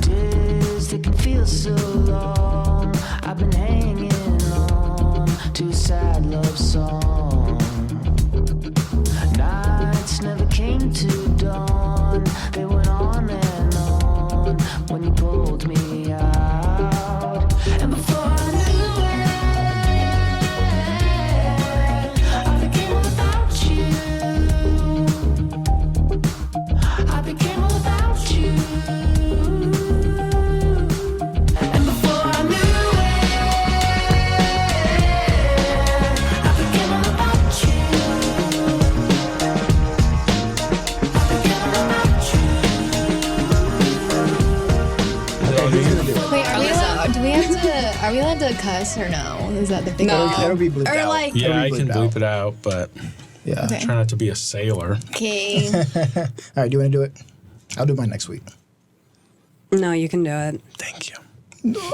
Days that can feel so long. I've been hanging on to a sad love song. Nights never came to dawn. They went on and on when you pulled me out. And before I knew it, I became all about you. I became all about you. And before I knew it, I became all about you. I became all about you. Wait, are we allowed to cuss or no? Is that the thing? No. It'll be bleeped Or out. like- Yeah, I It'll be can bleeped bleep it out, but Yeah. Okay. try not to be a sailor. Okay. All right, do you want to do it? I'll do mine next week. No, you can do it. Thank you.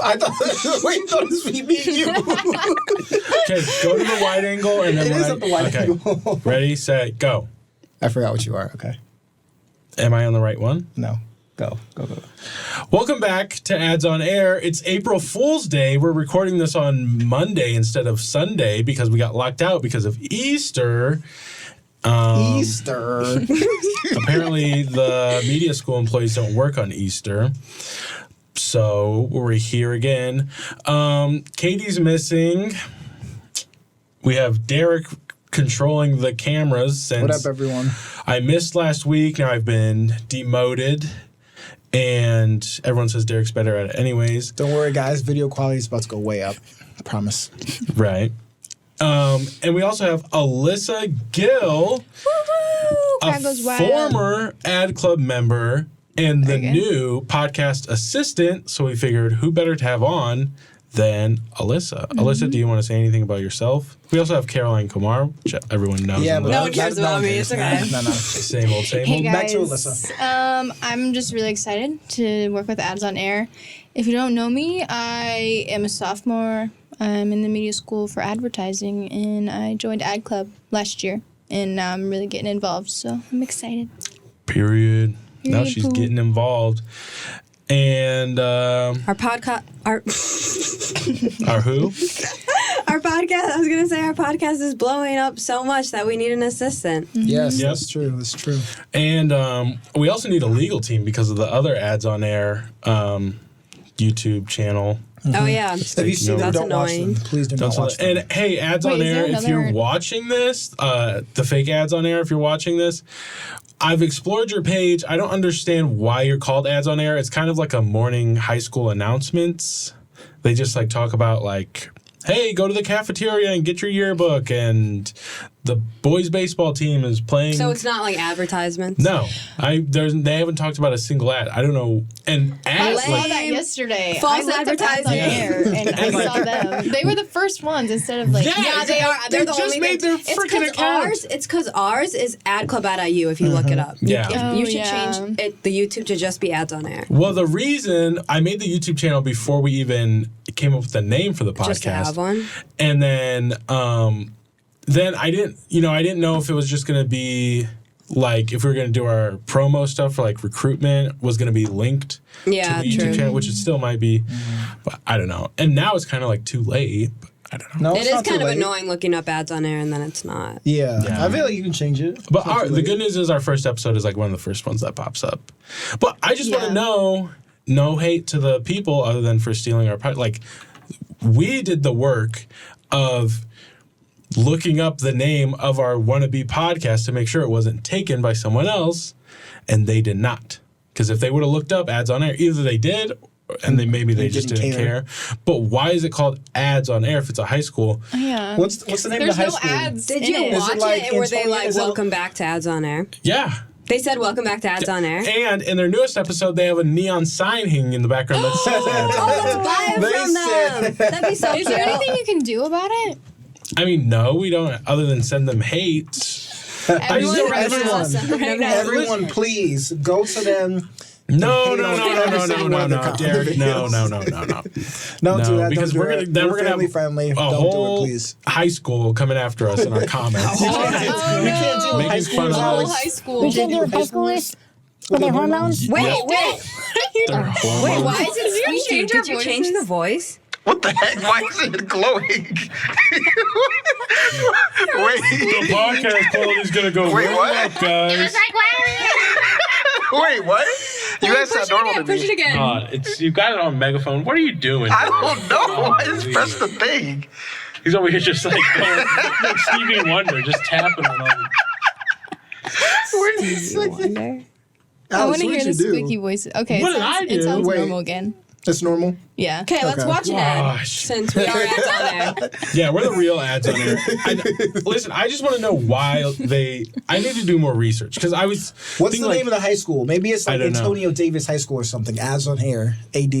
I thought. Wait, you thought this was me and you. Okay, go to the wide angle and then It when is I- at the wide okay. angle. Ready, set, go. I forgot what you are. Okay. Am I on the right one? No. Go. Welcome back to Ads on Air. It's April Fool's Day. We're recording this on Monday instead of Sunday because we got locked out because of Easter. Easter. Apparently, the media school employees don't work on Easter. So we're here again. Katie's missing. We have Derrick controlling the cameras since What up, everyone? I missed last week. Now I've been demoted. And everyone says Derrick's better at it anyways. Don't worry, guys. Video quality is about to go way up. I promise. Right. And we also have Alissa Gill, Crowd a goes wild. former Ad Club member and the Okay. new podcast assistant. So we figured who better to have on than Alissa. Mm-hmm. Alissa, do you want to say anything about yourself? We also have Caroline Kumar, which everyone knows. Yeah, and but No loves. one cares about me, it's okay. No. Same old, same Hey old. guys, Back to Alissa. I'm just really excited to work with Ads on Air. If you don't know me, I am a sophomore. I'm in the media school for advertising, and I joined Ad Club last year, and now I'm really getting involved. So I'm excited. Period. Now Period, she's poo. getting involved. And Our podcast, our who? our podcast. I was gonna say our podcast is blowing up so much that we need an assistant. Yes, Yep. that's true. That's true. And we also need a legal team because of the other Ads on Air YouTube channel. Oh yeah, If you see them, That's don't watch annoying. them. Please do not Don't watch them. and hey, Ads Wait, on is Air, there if you're another- watching this, the fake Ads on Air, if you're watching this, I've explored your page. I don't understand why you're called Ads on Air. It's kind of like a morning high school announcements. They just like talk about like, hey, go to the cafeteria and get your yearbook, and the boys baseball team is playing. so it's not like advertisements. No, they haven't talked about a single ad. I don't know. And I ads, saw like, that yesterday. False I looked up Ads on advertising. Air, and I saw them. They were the first ones instead of like. Yeah, They are. They're They the just only made their thing. freaking account. It's because ours is Ad Club at IU. If you look it up, Yeah. You Oh, should yeah. change it, the YouTube to just be Ads on Air. Well, the reason I made the YouTube channel before we even came up with the name for the podcast, Just to have one. and then I didn't know if it was just gonna be like if we were gonna do our promo stuff for like recruitment was gonna be linked Yeah, to the YouTube true. channel, which it still might be, but I don't know. And now it's kind of like too late. But I don't know. No, It it's is not too kind of late. annoying looking up Ads on Air and then it's not. Yeah. Yeah. I feel like you can change it. But It's not too the late. good news is our first episode is like one of the first ones that pops up. But I just want Yeah. to know, no hate to the people other than for stealing our like we did the work of looking up the name of our wannabe podcast to make sure it wasn't taken by someone else, and they did not. Because if they would have looked up Ads on Air, either they did and maybe they just didn't care. But why is it called Ads on Air if it's a high school? Yeah. What's the name There's of the high no school? ads. Did in you it. watch like it? Or were they Antonio- like, is it- welcome back to Ads on Air? Yeah. They said, welcome back to Ads on Air. And in their newest episode, they have a neon sign hanging in the background that says Ads on Air. Let's buy it They from them. said- That'd be so Is cute. there anything you can do about it? I mean, no, we don't, other than send them hate. I Everyone still right rather now. Everyone, Right now. everyone, please go to them. No, hate no, on no, every no, no, single no, one of the no, comment Derrick, no, videos. no. Don't do that. Because don't do we're it. gonna then we're gonna family have friendly. a Don't whole do it, please. high school coming after us in our comments. We can't deal with Making high fun of schoolers. us. High school. We can't do with high schoolers with their hormones. Wait, Yep. wait. Their Wait, hormones. why is it Did you squeaky? change our Did you change the voice? What the heck? Why is it glowing? Wait. The podcast quality's gonna go Wait, way what? up, guys. Wait, what? You guys sound normal to Push it me. again. You got it on megaphone. What are you doing? I don't know. I just pressed the thing. He's over here just like, like Stevie Wonder, just tapping on all. Where did you Wonder. I want Alex, to what hear did the you do? squeaky voice. Okay, What did I it do? sounds Wait. normal again. It's normal. Yeah. Okay, let's Okay. watch an ad Gosh. since we are ads on air. Yeah, we're the real ads on here. Listen, I just want to know why I need to do more research because I was. What's thinking, the like, name of the high school? Maybe it's I like don't know. Antonio Davis High School or something. Ads on hair. AD.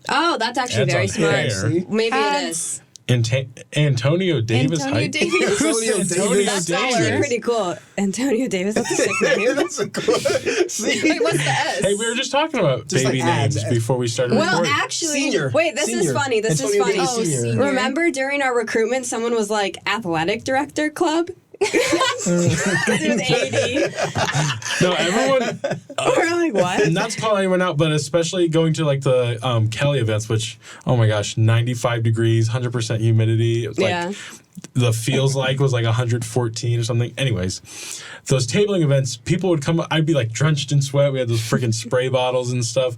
Oh, that's actually Ads very on smart. hair. See? Maybe it Ads. is. Antonio Davis Antonio High. Davis. Antonio Davis. That's actually pretty cool. Antonio Davis. That's a sick name. That's a cool. See? Wait, what's the S? Hey, we were just talking about Just baby like ads. names before we started Well, recording. actually, Senior. wait, this is Senior. funny. This Antonio is funny. Davis Senior. Senior. Remember during our recruitment, someone was like athletic director club? It was AD. No, everyone. We're like, what? Not to call anyone out, but especially going to like the Kelly events, which, oh my gosh, 95 degrees, 100% humidity. It was like, Yeah. the feels like was like 114 or something. Anyways, those tabling events, people would come. I'd be like drenched in sweat. We had those freaking spray bottles and stuff.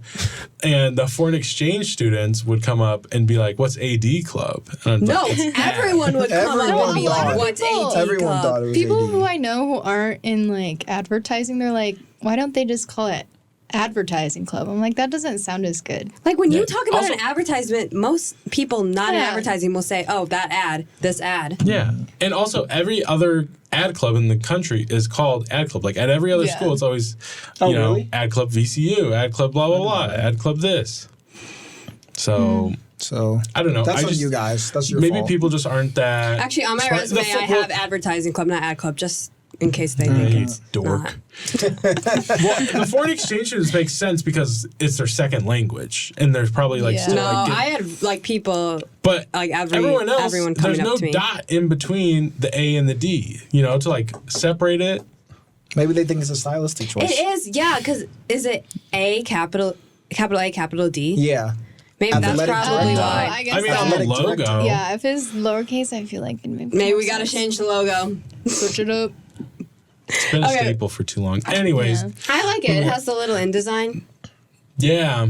And the foreign exchange students would come up and be like, "What's AD Club?" And I'd be No, like, "It's everyone would come up Everyone and be thought. like, what's AD Everyone club? thought it was People AD. who I know who aren't in like advertising, they're like, why don't they just call it advertising club? I'm like, that doesn't sound as good. Like when you Yeah. talk about Also- an advertisement, most people not in Yeah. advertising will say, oh, that ad, this ad. Yeah, and also every other ad club in the country is called ad club. Like at every other Yeah. school, it's always, Oh, you know, really? ad club VCU, ad club blah blah blah, ad club this. So So I don't know. that's I on just, you guys. That's your maybe fault. people just aren't that. Actually, on my smart. resume, I have advertising club, not ad club, just in case they think You it's dork. not. Well, the foreign exchange students make sense because it's their second language, and there's probably like Yeah. still No, like. I had like people, but like, everyone else, everyone coming there's up no to me. dot in between the A and the D. You know, to like separate it. Maybe they think it's a stylistic choice. It is, yeah, because is it A, capital A, capital D? Yeah. Maybe that's Athletic probably director. why. I guess I mean, that- on the Athletic logo. director. yeah, if it's lowercase, I feel like it maybe Maybe more we gotta sense. change the logo. Switch it up. It's been a Okay. staple for too long. Anyways, Yeah. I like it. It has the little InDesign. yeah.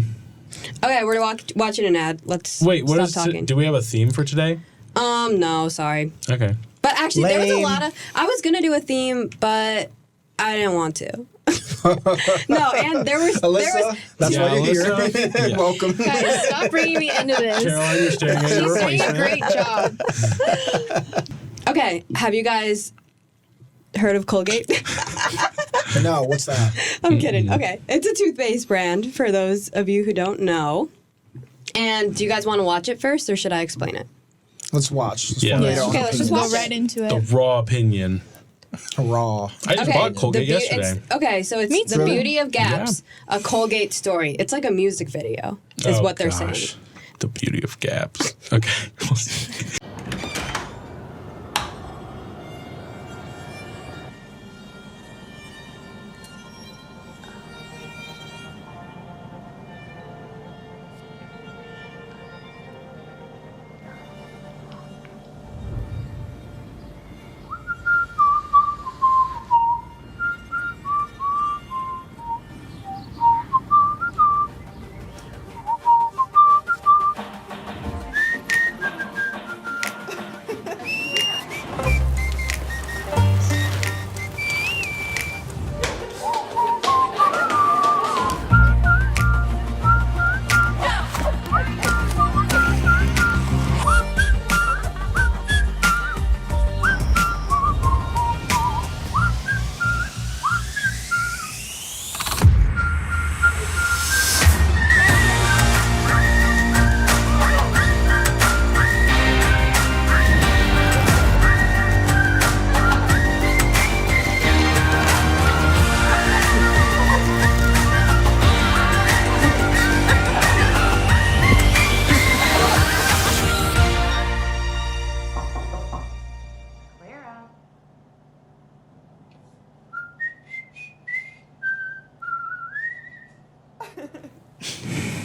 Okay, we're watching an ad. Let's Wait, what stop is? talking. Do we have a theme for today? No, sorry. Okay. But actually, there was a Lame. lot of. I was gonna do a theme, but I didn't want to. No, and there was. Alyssa, that's Yeah, why you're Alyssa. here. Yeah. Welcome. Guys, stop bringing me into this. Caroline, you're staring at your She's doing a replacement. great job. Okay, have you guys heard of Colgate? No, what's that? I'm kidding. Okay, it's a toothpaste brand for those of you who don't know. And do you guys want to watch it first, or should I explain it? Let's watch. Let's Yeah. formulate Yeah. our Okay, let's just opinions. watch Go right into The it. raw opinion. Raw. I just bought Colgate the beau- yesterday. it's- Okay, so it's Me the too. beauty of gaps, a Colgate story. It's like a music video, is Oh, what they're gosh. saying. The beauty of gaps. Okay.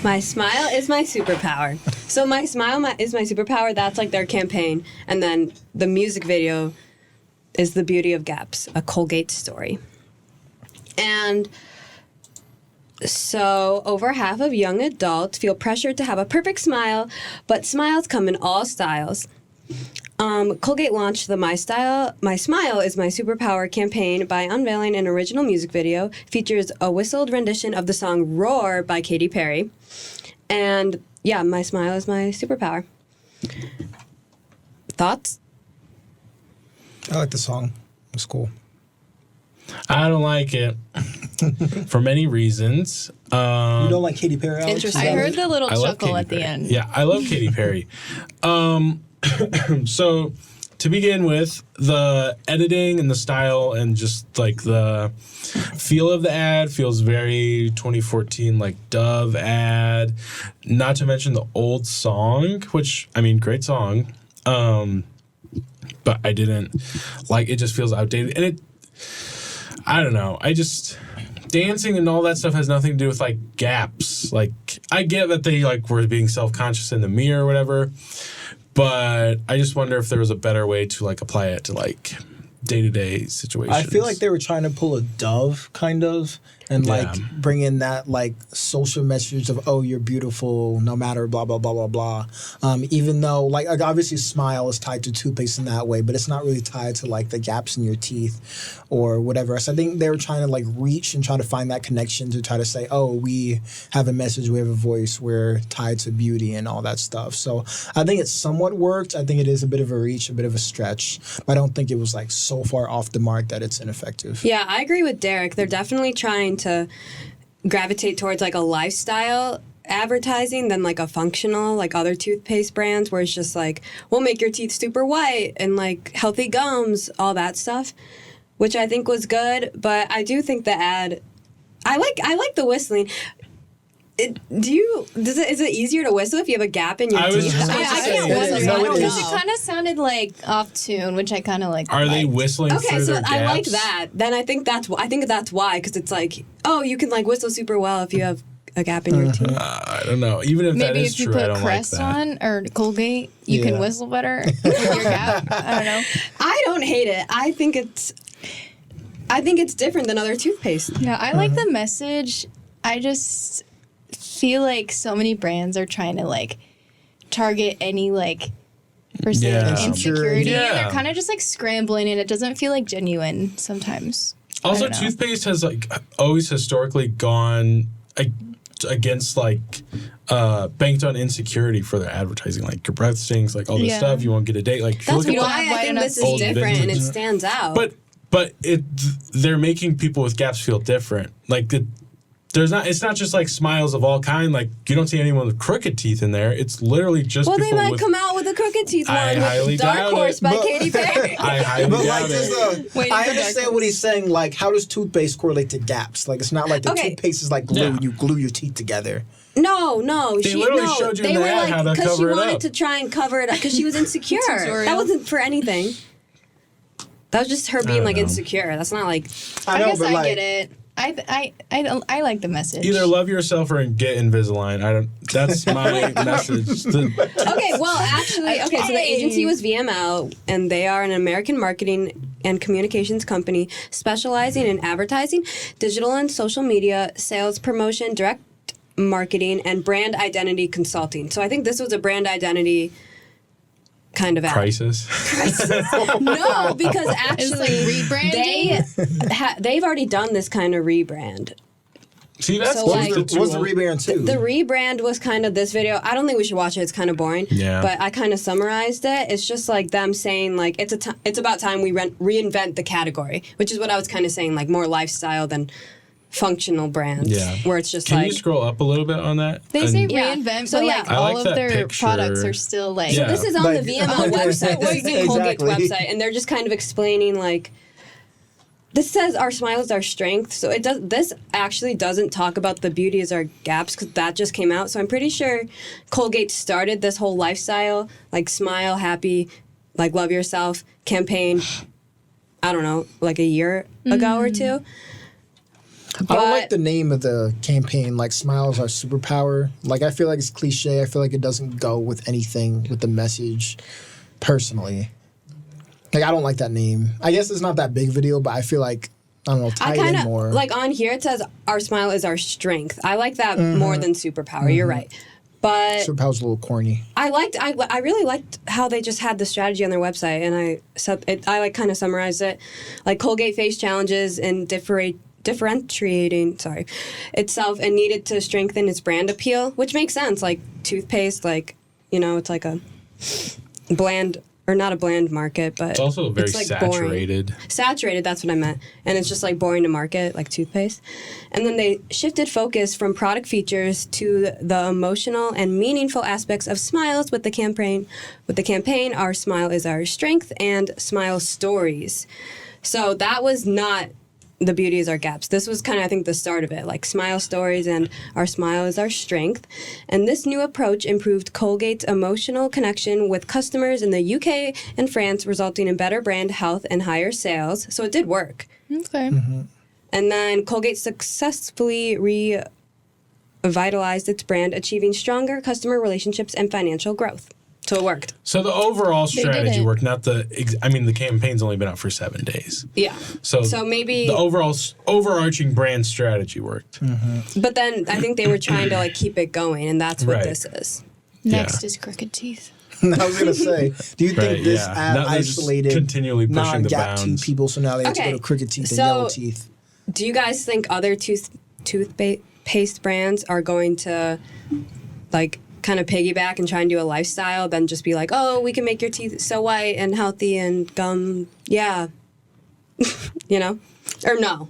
My smile is my superpower. So my smile is my superpower. That's like their campaign. And then the music video is The Beauty of Gaps, a Colgate story. And so over half of young adults feel pressured to have a perfect smile, but smiles come in all styles. Colgate launched the My Smile is My Superpower campaign by unveiling an original music video. Features a whistled rendition of the song Roar by Katy Perry. And yeah, my smile is my superpower. Thoughts? I like the song. It's cool. I don't like it for many reasons. You don't like Katy Perry, Alex? Interesting. I heard the little I love chuckle Katy at the Perry. end. Yeah, I love Katy Perry. So to begin with, the editing and the style and just like the feel of the ad feels very 2014 like Dove ad. Not to mention the old song, which I mean, great song. But I didn't like it. Just feels outdated, and I don't know. Dancing and all that stuff has nothing to do with like gaps. Like I get that they like were being self-conscious in the mirror or whatever, but I just wonder if there was a better way to like apply it to like day-to-day situations. I feel like they were trying to pull a Dove kind of and like bring in that like social message of, oh, you're beautiful no matter blah blah blah blah blah, even though like obviously smile is tied to toothpaste in that way, but it's not really tied to like the gaps in your teeth or whatever. So I think they were trying to like reach and try to find that connection to try to say, oh, we have a message, we have a voice, we're tied to beauty and all that stuff. So I think it somewhat worked. I think it is a bit of a reach, a bit of a stretch, but I don't think it was like so far off the mark that it's ineffective. Yeah, I agree with Derrick. They're definitely trying to gravitate towards like a lifestyle advertising than like a functional, like other toothpaste brands where it's just like, we'll make your teeth super white and like healthy gums, all that stuff, which I think was good. But I do think the ad, I like the whistling. Is it easier to whistle if you have a gap in your I was teeth? just Yeah, about to I say, can't it whistle. is. No, it Because is. it kind of sounded like off tune, which I kind of like. Are they whistling Okay, through so their gaps? I like that. Then I think that's why, because it's like, oh, you can like whistle super well if you have a gap in your teeth. I don't know. Even if that Maybe is if you true, I put don't like Crest that. on or Colgate, you can Yeah. whistle better with your gap. I don't know. I don't hate it. I think it's different than other toothpaste. Yeah, I like the message. I just feel like so many brands are trying to like target any like person Yeah. with insecurity. Yeah. And they're kind of just like scrambling, and it doesn't feel like genuine sometimes. Also, I don't know. toothpaste has like always historically gone against like banked on insecurity for their advertising. Like your breath stinks, like all this Yeah. stuff. You won't get a date. Like if you That's look at why I white think enough this is old different and it vintage. stands out. But they're making people with gaps feel different. Like it's not just like smiles of all kind. Like you don't see anyone with crooked teeth in there. It's literally just well, they people might with. come out with a crooked teeth I one highly with Dark doubt Horse it. by But- Katy Perry. I highly But doubt like, it. Waiting I for understand Dark what he's saying. Like, how does toothpaste correlate to gaps? Like, it's not like the Okay. toothpaste is like glue. Yeah. You glue your teeth together. No, They literally showed you in they the were ad like how to because she cover it wanted up. to try and cover it up because she was insecure. Tutorial. That wasn't for anything. That was just her being don't like know. insecure. That's not like I know, guess but I like, get it. I like the message. Either love yourself or get Invisalign. That's my message. okay. Well, actually, okay. So the agency was VML, and they are an American marketing and communications company specializing in advertising, digital and social media, sales promotion, direct marketing, and brand identity consulting. So I think this was a brand identity kind of ad. Crisis. No, because It's actually like rebranding. they've already done this kind of rebrand. See, that's So, those like- are What two was the old- rebrand too? The rebrand was kind of this video. I don't think we should watch it. It's kind of boring. Yeah. But I kind of summarized it. It's just like them saying like it's about time we reinvent the category, which is what I was kind of saying, like more lifestyle than functional brands. Yeah. Where it's just Can like you scroll up a little bit on that? They say And- Yeah. reinvent, So, but yeah. like I all like of that their picture. products are still like. Yeah. this is on Like- the VML website. This is the Colgate's Exactly. website, and they're just kind of explaining like. This says our smile is our strength, so it does. This actually doesn't talk about the beauty is our gaps because that just came out. So I'm pretty sure Colgate started this whole lifestyle, like smile, happy, like love yourself campaign. I don't know, like a year ago or two. I don't like the name of the campaign, like "Smiles Are Superpower." Like, I feel like it's cliche. I feel like it doesn't go with anything with the message, personally. Like, I don't like that name. I guess it's not that big of a deal, but I feel like, I don't know, tie it in more. Like, on here it says, our smile is our strength. I like that more than superpower. You're right. But Superpower's a little corny. I really liked how they just had the strategy on their website, and I like kind of summarized it. Like, Colgate faced challenges in differentiating itself and needed to strengthen its brand appeal, which makes sense. Like, toothpaste, like, you know, it's like a bland, or not a bland market, but It's also very like saturated. boring. Saturated, that's what I meant. And it's just like boring to market, like toothpaste. And then they shifted focus from product features to the emotional and meaningful aspects of smiles with the campaign. Our Smile is Our Strength and Smile Stories. So that was not the beauty is our gaps. This was kind of, I think, the start of it, like smile stories and our smile is our strength. And this new approach improved Colgate's emotional connection with customers in the UK and France, resulting in better brand health and higher sales. So it did work. Okay. And then Colgate successfully revitalized its brand, achieving stronger customer relationships and financial growth. So it worked. So the overall strategy it. worked, not the campaign's only been out for 7 days. Yeah. So maybe the overall overarching brand strategy worked. But then I think they were trying to like keep it going, and that's what Right. this is. Next is crooked teeth. I was going to say, do you think Right, this yeah. ad Now they're just isolated continually pushing the non-gap teeth bounds. people, so now they have to Okay, go to crooked teeth and so- yellow teeth? Do you guys think other toothpaste brands are going to like kind of piggyback and try and do a lifestyle, then just be like, oh, we can make your teeth so white and healthy and gum, yeah, you know, or no?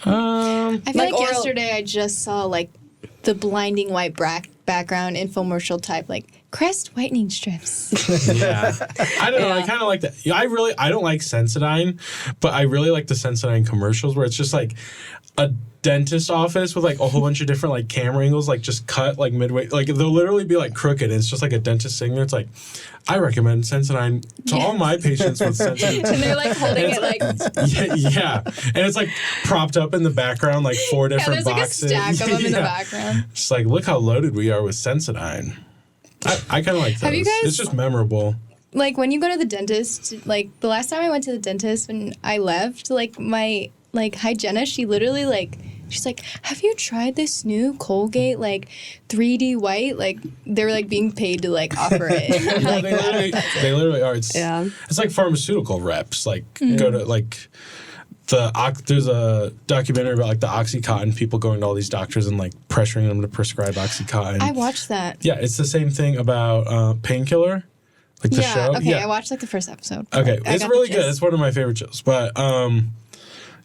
I feel Like like oral- yesterday I just saw like the blinding white background infomercial type, like Crest whitening strips. Yeah. I don't know. I Yeah. kind of like that. Yeah, I don't like Sensodyne, but I really like the Sensodyne commercials where it's just like a dentist office with like a whole bunch of different like camera angles, like just cut like midway. Like they'll literally be like crooked. And it's just like a dentist sitting there. It's like, I recommend Sensodyne to all my patients with sensitive And they're like holding it like yeah. And it's like propped up in the background, like 4 yeah, different there's like a boxes. stack of them in the Yeah. background. It's like, look how loaded we are with Sensodyne. I kind of like those. Have you guys- It's just memorable. Like when you go to the dentist, like the last time I went to the dentist when I left, like my like hygienist, she literally like she's like, have you tried this new Colgate like 3D white? Like they were like being paid to like offer it. No, like, they literally are. It's Yeah. It's like pharmaceutical reps. Like go to like there's a documentary about like the OxyContin people going to all these doctors and like pressuring them to prescribe OxyContin. I watched that. Yeah, it's the same thing about Painkiller, like the Yeah, show. okay, I watched like the first episode. Okay, I it's got the really good. gist. It's one of my favorite shows. But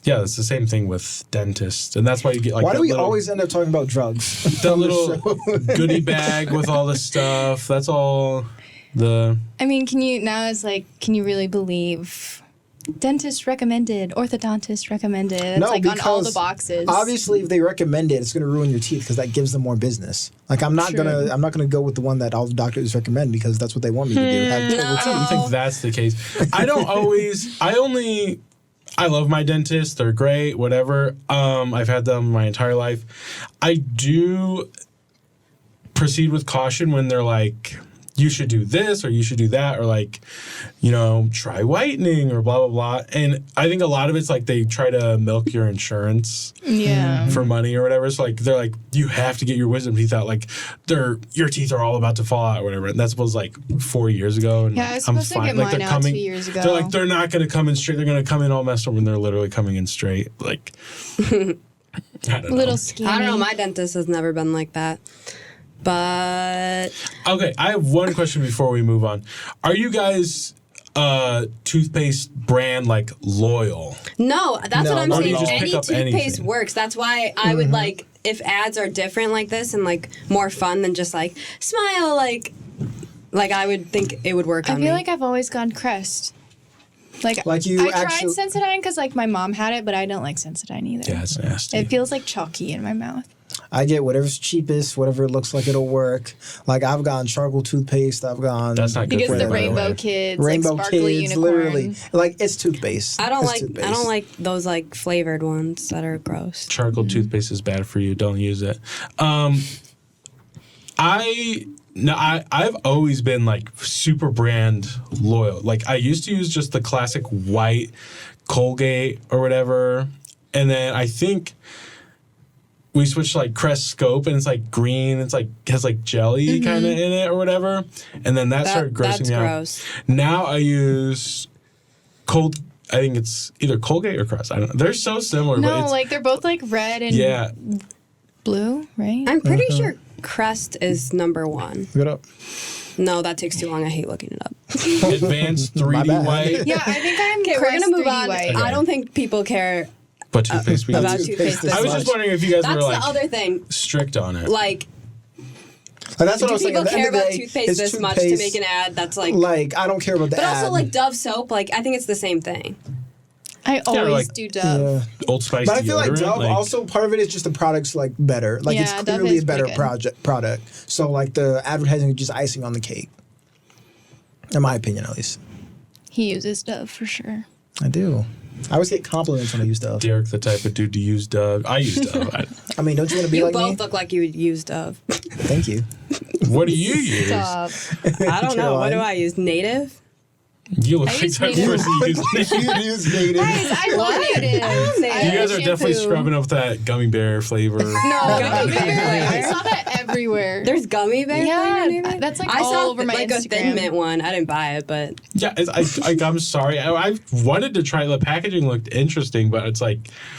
yeah, it's the same thing with dentists, and that's why you get like Why do that we little, always end up talking about drugs? that on the little show? goodie bag with all the stuff? That's all the. I mean, can you really believe dentist recommended, orthodontist recommended? It's like on all the because boxes. Obviously, if they recommend it, it's going to ruin your teeth because that gives them more business. Like I'm not True. gonna go with the one that all the doctors recommend because that's what they want me to do. Have terrible I don't teeth. think that's the case. I love my dentist. They're great, whatever. I've had them my entire life. I do proceed with caution when they're like, you should do this or you should do that, or like, you know, try whitening or blah, blah, blah. And I think a lot of it's like they try to milk your insurance yeah. for money or whatever. So like they're like, you have to get your wisdom teeth out. Like your teeth are all about to fall out or whatever. And that was like 4 years ago. And Yeah, I was I'm supposed to fine. get Like mine out 2 years ago. They're like, they're not going to come in straight. They're going to come in all messed up when they're literally coming in straight. Like, I don't know. Little skinny. I don't know. My dentist has never been like that. But Okay, I have one question before we move on. Are you guys toothpaste brand like loyal? no, that's No, what I'm not saying. at all. Any Pick up toothpaste anything. works. That's why I would like if ads are different like this and like more fun than just like smile like I would think it would work I on feel me. like I've always gone Crest. Like you I actually. tried Sensodyne because like my mom had it, but I don't like Sensodyne either. Yeah, it's nasty. It feels like chalky in my mouth. I get whatever's cheapest, whatever looks like it'll work. Like I've gone charcoal toothpaste. I've gone. That's not He good gets for the you, by the Rainbow way. Kids, Rainbow like sparkly Kids, unicorn. literally. Like it's toothpaste. I don't It's like toothpaste. I don't like those like flavored ones that are gross. Charcoal toothpaste is bad for you. Don't use it. I've always been like super brand loyal. Like I used to use just the classic white Colgate or whatever, and then I think we switched to like Crest Scope, and it's like green. It's like has like jelly kind of in it or whatever, and then that started grossing That's me out. gross. Now I use I think it's either Colgate or Crest. I don't know. They're so similar. but No, it's, like they're both like red and yeah. blue, right? I'm pretty sure Crest is number 1. Look it up. No, that takes too long. I hate looking it up. Advanced My 3D bad. white. Yeah, I think I'm. Okay, we're Crest gonna move 3D on. White. I don't think people care But toothpaste. we about use. toothpaste this I was much. just wondering if you guys That's were like the other thing. strict on it. Like, And that's what I do was saying. people At the end care of the about day, toothpaste it's this much to toothpaste. make an ad? That's like, Like I don't care about the but ad. also like Dove soap. Like, I think it's the same thing. I always like- do Dove. Yeah. Old Spice But I feel like deodorant, Dove also part of it is just the product's like better. Like Yeah, it's Dove clearly is a better pretty good. product. So like the advertising is just icing on the cake. In my opinion, at least. He uses Dove for sure. I do. I always get compliments when I use Dove. Derrick, the type of dude to use Dove. I use Dove. I mean, don't you want to be You like both me? look like you would use Dove. Thank you. What do you use? Dove. I don't know. What do Caroline? I use? Native? You look I like use that native. person who uses native. You use native. Guys, I love native. Native. You guys are definitely scrubbing up that gummy bear flavor. No, Gummy bear I flavor. saw that everywhere. There's gummy bear Yeah, flavor Native? that's, like, I all saw over my like a Thin Instagram. Mint one. I didn't buy it, but Yeah, I'm sorry. I wanted to try. The packaging looked interesting, but it's like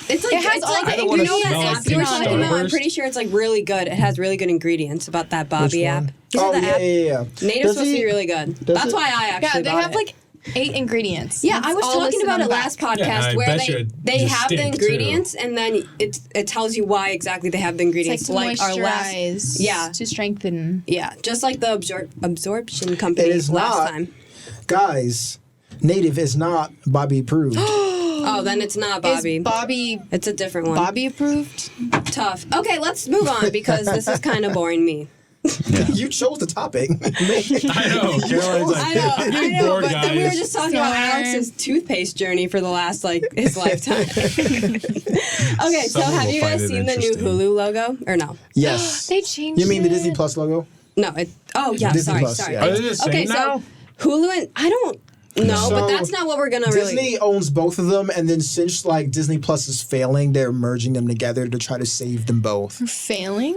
it's like It has it's all like the you wanna know smell that like app you were pink talking about. I'm Starburst. pretty sure it's like really good. It has really good ingredients about that Bobby Which app. one? You said Oh the yeah, app. yeah, yeah. Native's Does supposed to he- be really good. does That's it? why I actually Yeah, they bought have it. like 8 ingredients. Yeah, I It's was all talking listed about on it the last back. Yeah, podcast I where bet you they it have the stink, too. ingredients and then it tells you why exactly they have the It's ingredients. like to our last moisturize, yeah. to strengthen. yeah, just like the absorption company It is last not. time. Guys, native is not Bobby approved. Oh, then it's not Bobby. Is Bobby It's a different one. Bobby approved? Tough. Okay, let's move on because this is kind of boring me. You chose the topic. I know. Caroline's like, I know, I'm getting bored, but then we were guys. just talking about Sorry. Alex's toothpaste journey for the last his lifetime. Okay, so Someone have will you find guys it seen the new interesting. Hulu logo or no? Yes. They changed You mean the it. Disney Plus logo? No, it. Oh yeah, Disney sorry, Plus, sorry. yeah. Are they the same Okay, now? so Hulu and I don't know, So, but that's not what we're gonna really. Disney owns both of them, and then since like Disney Plus is failing, they're merging them together to try to save them both. Failing?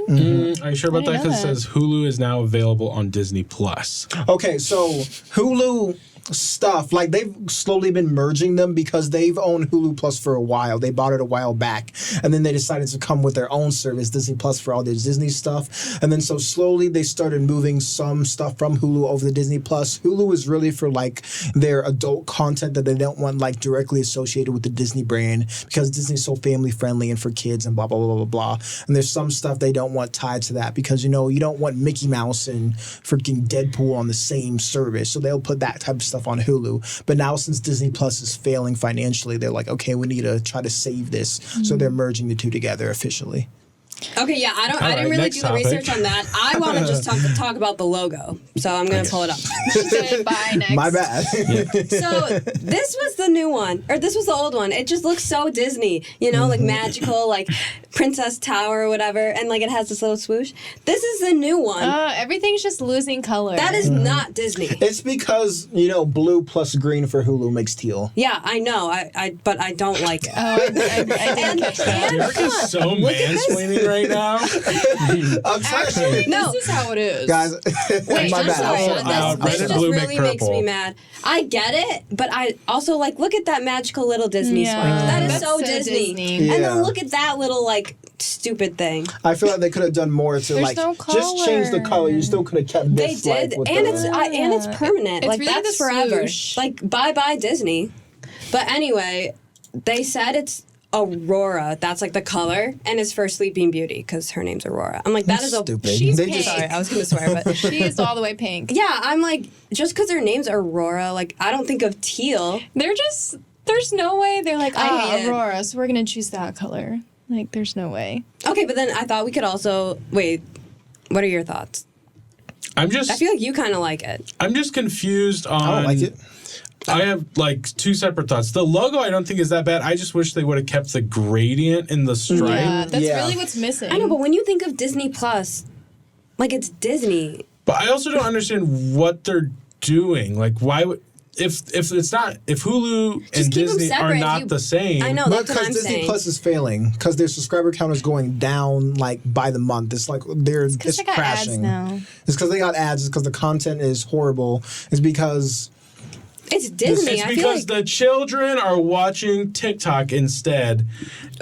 Are you sure about I that? didn't Because it know says Hulu is now available on Disney Plus. Okay, so Hulu stuff, like they've slowly been merging them because they've owned Hulu Plus for a while. They bought it a while back, and then they decided to come with their own service, Disney Plus, for all their Disney stuff. And then so slowly they started moving some stuff from Hulu over to Disney Plus. Hulu is really for like their adult content that they don't want like directly associated with the Disney brand because Disney's so family friendly and for kids and blah blah blah blah blah. And there's some stuff they don't want tied to that because you don't want Mickey Mouse and freaking Deadpool on the same service, so they'll put that type of stuff on Hulu. But now since Disney Plus is failing financially, they're like, okay, we need to try to save this. So they're merging the two together officially. Okay, yeah, I All didn't right, really next do the topic. research on that. I want to just talk about the logo, so I'm gonna pull it up. She said bye next. My bad. So this was the new one, or this was the old one. It just looks so Disney, like magical, like Princess Tower or whatever, and like it has this little swoosh. This is the new one. Everything's just losing color. That is not Disney. It's because, blue plus green for Hulu makes teal. Yeah, I know. But I don't like it. Oh, I didn't catch that. Derrick is so mansplaining right now. I'm trying Actually, to... No. this is how it is. Guys, Wait, my I'm bad. sorry. red This and just blue make really makes purple. me mad. I get it, but I also look at that magical little Disney Yeah. spike. That is That's so so Disney. Disney. And Yeah. then look at that little stupid thing. I feel like they could have done more to There's no just change the color. color. You still could have kept They this. did, with and the- it's permanent. It's really That's the forever. swoosh. Bye Disney. But anyway, they said it's Aurora. That's the color, and it's for Sleeping Beauty because her name's Aurora. I'm like, that is stupid. She's They pink. just Sorry, I was gonna swear, but She is all the way pink. yeah, I'm like, just because her name's Aurora, I don't think of teal. There's no way they're like, I hate it. Aurora, so we're going to choose that color. Like, there's no way. Okay, but then I thought we could also wait. What are your thoughts? I I feel like you kind of like it. I'm just confused on. I don't like it. I have like two separate thoughts. The logo I don't think is that bad. I just wish they would have kept the gradient in the stripe. Yeah, that's Yeah. really what's missing. I know, but when you think of Disney Plus, like it's Disney. But I also don't understand what they're doing. Like, why would if it's not if Hulu Just and keep them Disney are separate. not the same? I know, that's what Because I'm Disney saying. Plus is failing because their subscriber count is going down like by the month. It's like it's they got crashing. ads now. It's because they got ads. It's because the content is horrible. It's because It's Disney. It's I feel because like the children are watching TikTok instead,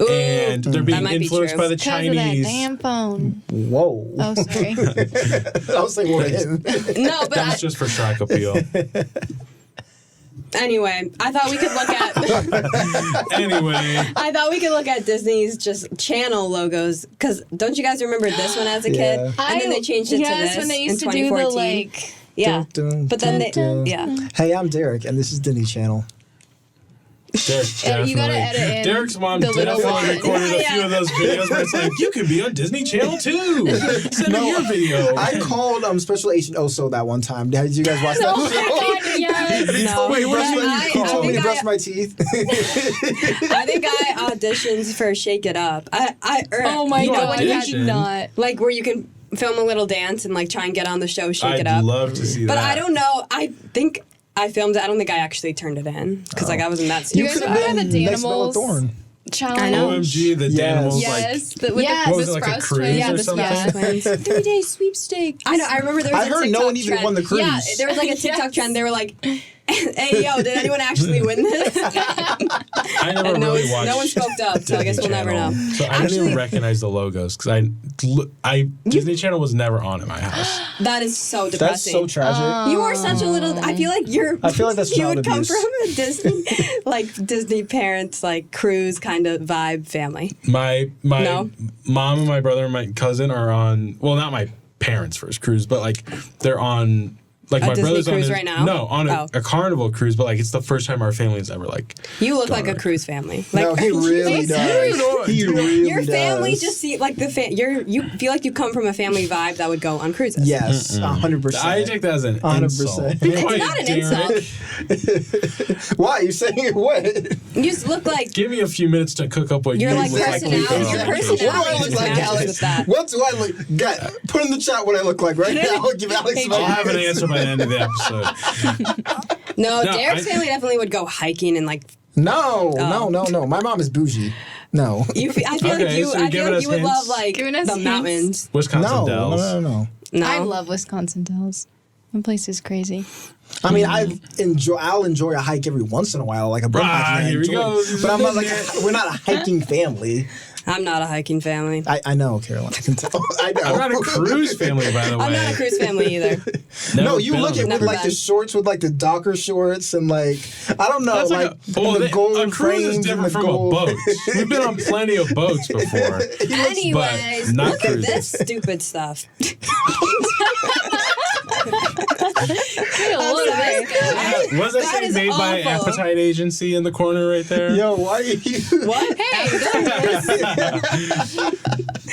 and they're being might be influenced true. by the Because of that Chinese. damn phone. whoa. Oh, sorry. I was saying what it no, but That was just for shock appeal. anyway, I thought we could look at. Anyway, I thought we could look at Disney's just channel logos because don't you guys remember this one as a kid? Yeah. And then they changed it to yes, this when they in used to do 2014. the, like... yeah, Dun, dun, but then they dun, dun. yeah. Hey, I'm Derrick, and this is Disney Channel. Derrick, Yeah, you gotta definitely. edit in Derrick's mom the little definitely line. recorded a few Yeah. of those videos where it's like, you can be on Disney Channel too. Send me your video. I called Special Agent Oso that one time. Did you guys watch that? Oh my God, yes. No, Wait, I he told me to think brush my teeth. I think I auditioned for Shake It Up. Oh my You God, I auditioned? did not. like where you can film a little dance and like try and get on the show Shake It I'd Up. love to see But that. I don't know. I think I filmed it. I don't think I actually turned it in because like I wasn't that You serious. guys could've remember been the next Bella Danimals Thorne. challenge? I know. OMG, the Yes. Danimals, Yes, like, the, with Yes. the, What was the it, like a Sprouse cruise twins. Yeah, or the something? Sprouse twins. 3-day sweepstake. I know. I remember there was I a heard TikTok no one even trend. won the cruise. Yeah, there was like a TikTok trend. They were like, "Hey, yo, did anyone actually win this?" I never And no, really watched no one spoke up, so I guess we'll never know. So I didn't even recognize the logos because Disney Channel was never on at my house. That is so That's depressing. so tragic. You are such a little. I feel like you're. I feel like that's you child would come abuse. from a Disney, like Disney parents, like cruise kind of vibe family. My No? mom and my brother and my cousin are on. Well, not my parents' first cruise, but like they're on. Like A my Disney brother's on cruise a, right now? No, on Oh. a Carnival cruise, but like it's the first time our family's ever like. You look like a Dark. cruise family. Like, No, he really does. He really your family does. just see like you feel like you come from a family vibe that would go on cruises. Yes, 100%. I take that as an 100%. insult. It's not an insult. Why? You saying what? You just look like Give me a few minutes to cook up what your you like look like. personality. on Your vacation. What do I personality look just like, matches Alex? with that. What do I look? Put in the chat what I look like right now. I'll give Alex I'll have an answer by the end of the episode. No, No, Derek's family definitely would go hiking and like No. Oh. My mom is bougie. No. you. I feel Okay, like you. so you're I feel giving like us you would hints? love like Giving us the hints? mountains. Wisconsin No, Dells. no. No, I love Wisconsin Dells. That place is crazy. I mean, I'll enjoy a hike every once in a while, like a boat hike. here we go. But I'm not like we're not a hiking family. I'm not a hiking family. I know, Caroline. I can tell. I know. I'm not a cruise family, by the way. I'm not a cruise family either. No, you been look on at a with Never like the been. shorts with like the Docker shorts and like I don't know, That's like, the gold a cruise is frames and different the from gold. a boat. We've been on plenty of boats before. Anyways, not look at cruises. this stupid stuff. Was that That thing is made by an awful. appetite agency in the corner right there? Yo, why are you? What? Hey,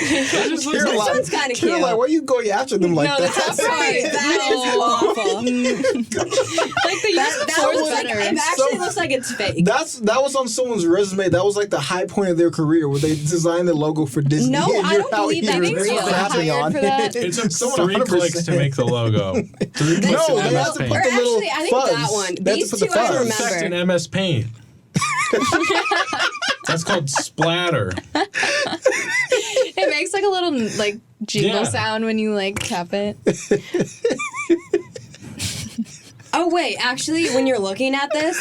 It just looks this like one's kind of cute. Caroline, why are you going after them like No, that? that's Sorry, that is awful. Like the years That before looks was like, better. it actually looks like it's fake. That was on someone's resume. That was like the high point of their career where they designed the logo for Disney. No, and I you're don't out believe that. here Thanks for crapping hired on for that. it. It took Someone 3 clicks to 100%. make the logo. 3 clicks No, in they MS have to Paint. put the little Actually, I think fuzz. that one. They have These to put two the I fuzz. remember. Text in MS Paint. That's called splatter. It makes like a little like jingle Yeah. sound when you like tap it. Oh wait, actually, when you're looking at this,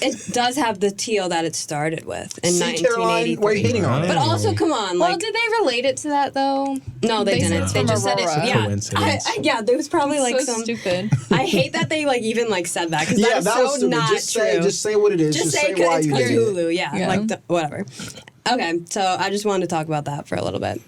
it does have the teal that it started with in See, Caroline, 1983. why are you hating on it? But also, come on, Well, like did they relate it to that though? no, they said didn't. it's They from just said Aurora. it. Yeah, Coincidence. yeah. There was probably like so some. stupid. I hate that they like even like said that because Yeah, that's that so was stupid. not Just true. say what it is. Just Just say say why it's you because did it. Hulu. Yeah, Yeah. like whatever. Okay, so I just wanted to talk about that for a little bit.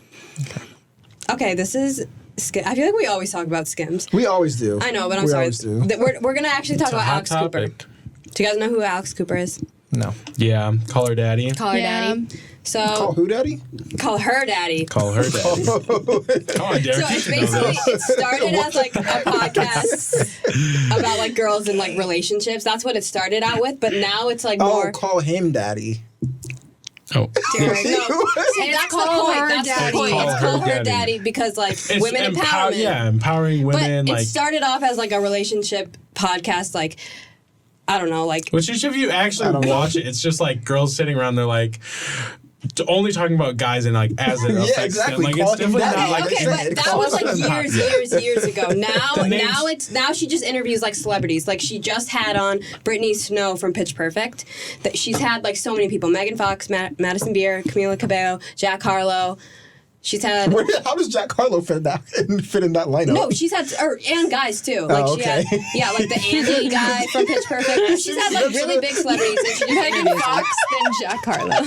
Okay, this is. I feel like we always talk about Skims. We always do. I know, but I'm we sorry. Always do. We're gonna actually talk It's a about hot Alex Cooper. topic. Do you guys know who Alex Cooper is? No. Yeah, call her daddy. Call her Yeah. daddy. So Call who daddy? call her daddy. Call her daddy. Come on, Derrick. So You it's should know basically this. it started as like a podcast about like girls and like relationships. That's what it started out with, but now it's like more. Oh, call him daddy. Oh. Derrick, no. See, that's the call point. her That's the daddy. point. It's call her daddy. daddy because like It's women empowerment. Yeah, empowering But women. it Like, started off as like a relationship podcast, like I don't know, like which if you actually watch it, it's just like girls sitting around. They're like only talking about guys and like as it affects exactly. them. Like Call it's him definitely daddy. not like okay, but that was like years ago. Now she just interviews like celebrities. Like she just had on Brittany Snow from Pitch Perfect. That she's had like so many people: Megan Fox, Madison Beer, Camila Cabello, Jack Harlow. She's had How does Jack Harlow fit in that lineup? no, she's had and guys too. Like Oh, she okay. had like the Andy guy from Pitch Perfect. She's had like really big celebrities. And she just Megan Fox than Jack Harlow.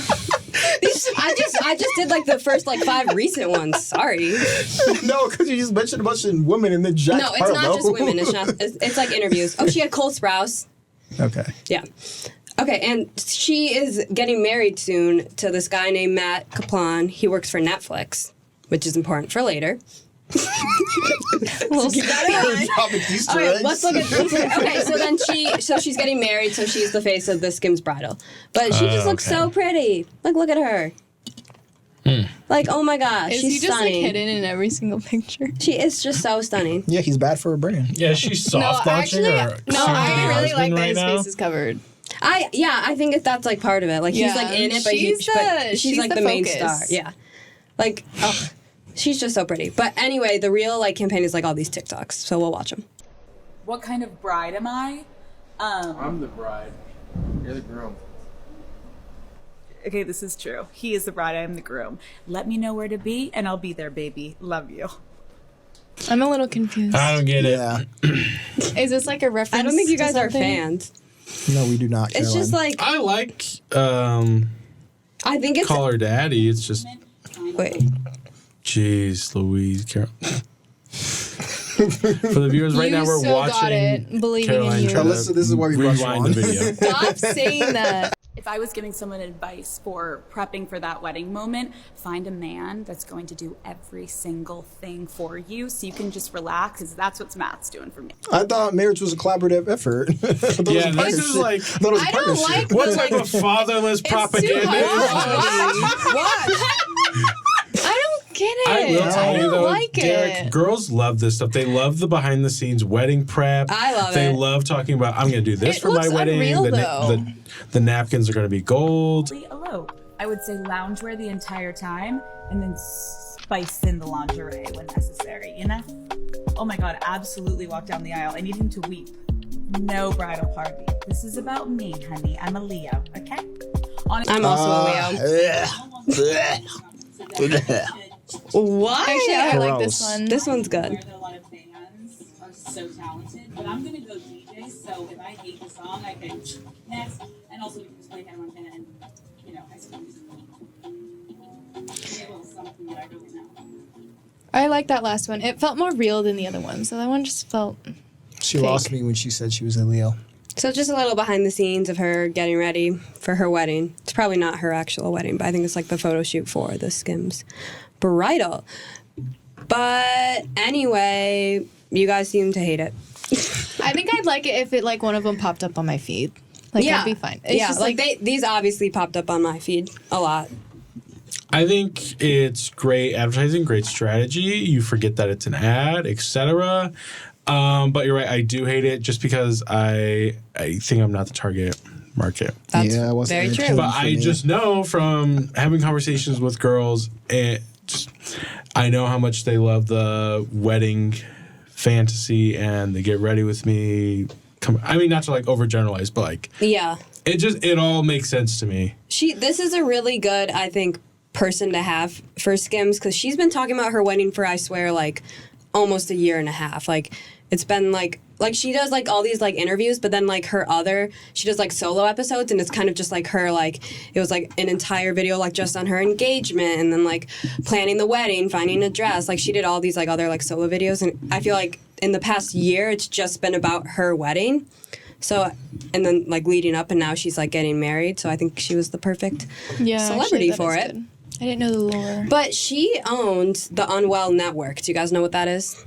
I just did like the first like 5 recent ones. Sorry. No, because you just mentioned a bunch of women and then Jack No, it's Harlow. not just women. It's like interviews. Oh, she had Cole Sprouse. Okay. Yeah. Okay, and she is getting married soon to this guy named Matt Kaplan. He works for Netflix, which is important for later. We'll keep that Dropping Easter Okay, eggs. let's look at. Okay, so then she's getting married, so she's the face of the Skims bridal, but she just looks so pretty. Like, look at her. Like, oh my gosh, Is she's he just stunning. like hidden in every single picture? She is just so stunning. Yeah, he's bad for a brand. yeah, she's soft launching or I really like that his now. face is covered. I think that's like part of it. Like he's like in it, but she's like the main focus. star. Yeah, like she's just so pretty. But anyway, the real like campaign is like all these TikToks, so we'll watch them. What kind of bride am I? I'm the bride. You're the groom. Okay, this is true. He is the bride, I am the groom. Let me know where to be, and I'll be there, baby. Love you. I'm a little confused. I don't get it. Yeah. Is this like a reference? I don't think you to guys are something? fans. No, we do not. It's just like I like I think it's call her daddy. It's just wait. jeez, Louise, Carol. For the viewers right You now, we're so watching got it. Believing in Caroline you. try to Alyssa, this is why we rush rewind on. the video. Stop saying that. If I was giving someone advice for prepping for that wedding moment, find a man that's going to do every single thing for you so you can just relax, because that's what Matt's doing for me. I thought marriage was a collaborative effort. Yeah, this is like I don't like what the, type of fatherless propaganda too is hard. this? What? I don't get it. I will tell you don't though, like Derrick, it. girls love this stuff. They love the behind the scenes wedding prep. I love They it. love talking about I'm going to do this It for my looks wedding. unreal, though. The napkins are going to be gold. Elope. I would say loungewear the entire time, and then spice in the lingerie when necessary, you know? Oh my God, absolutely walk down the aisle. I need him to weep. No bridal party. This is about me, honey. I'm a Leo, okay? I'm also a Leo. What? Actually, I like Gross. this one. This one's good. That a lot of fans are so talented, but I'm gonna go DJ, so if I hate the song, I can next, and also we can just play Hannah Montana and, you know, I suppose a little something that I really know. I like that last one. It felt more real than the other one, so that one just felt. She lost me when she said she was a Leo. So just a little behind the scenes of her getting ready for her wedding. It's probably not her actual wedding, but I think it's like the photo shoot for the Skims bridal. But anyway, you guys seem to hate it. I think I'd like it if it like one of them popped up on my feed. Like Yeah. I'd be fine. It's yeah, just like these obviously popped up on my feed a lot. I think it's great advertising, great strategy. You forget that it's an ad, etc. But you're right. I do hate it just because I think I'm not the target market. That's Yeah, it wasn't very entertaining. true. But I just know from having conversations with girls, I know how much they love the wedding fantasy and they get ready with me. I mean, not to like overgeneralize, but like Yeah. it all makes sense to me. This is a really good, I think, person to have for Skims, because she's been talking about her wedding for, I swear, like almost a year and a half. Like it's been like she does like all these like interviews, but then like she does like solo episodes, and it's kind of just like her, like it was like an entire video like just on her engagement, and then like planning the wedding, finding a dress. Like she did all these like other like solo videos, and I feel like in the past year it's just been about her wedding. So, and then like leading up, and now she's like getting married. So I think she was the perfect celebrity for it. Good. I didn't know the lore. But she owns the Unwell Network. Do you guys know what that is?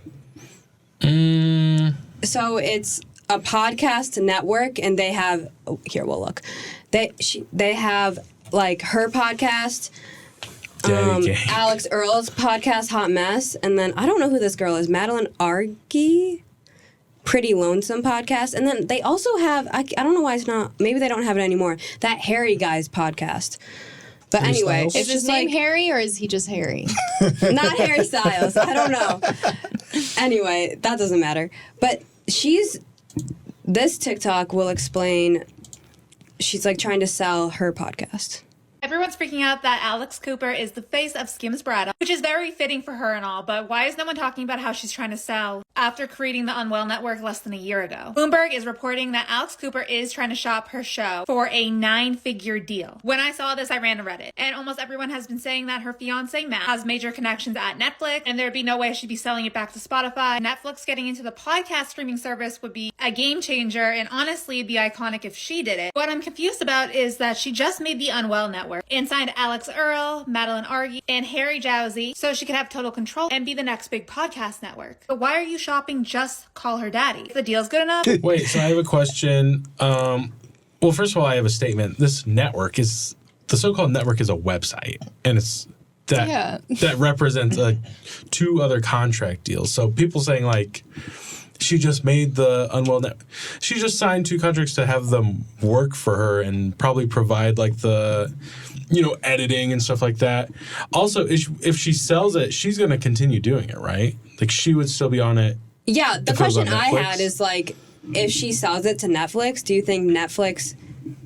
So it's a podcast network, and they have here we'll look. They have like her podcast, Alex Earl's podcast Hot Mess, and then I don't know who this girl is, Madeline Argy, Pretty Lonesome podcast, and then they also have I don't know why it's not, maybe they don't have it anymore, that Harry Guy's podcast. But anyway, Is his name Harry or is he just Harry? not Harry Styles. I don't know. Anyway, that doesn't matter. But this TikTok will explain, she's like trying to sell her podcast. Everyone's freaking out that Alex Cooper is the face of Skims bridal, which is very fitting for her and all, but why is no one talking about how she's trying to sell after creating the Unwell Network less than a year ago? Bloomberg is reporting that Alex Cooper is trying to shop her show for a 9-figure deal. When I saw this, I ran to Reddit, and almost everyone has been saying that her fiance Matt has major connections at Netflix, and there'd be no way she'd be selling it back to Spotify. Netflix getting into the podcast streaming service would be a game changer, and honestly, it'd be iconic if she did it. What I'm confused about is that she just made the Unwell Network and signed Alex Earl, Madeline Argy, and Harry Jowsey so she could have total control and be the next big podcast network. But why are you shopping Just Call Her Daddy? If the deal's good enough? Wait, so I have a question. Well, first of all, I have a statement. This network is, the so-called network is a website, and it's that represents 2 other contract deals. So people saying like, she just made the Unwell Net. She just signed 2 contracts to have them work for her and probably provide like the, editing and stuff like that. Also, if she sells it, she's going to continue doing it, right? Like she would still be on it. Yeah, the question I had is like, if she sells it to Netflix, do you think Netflix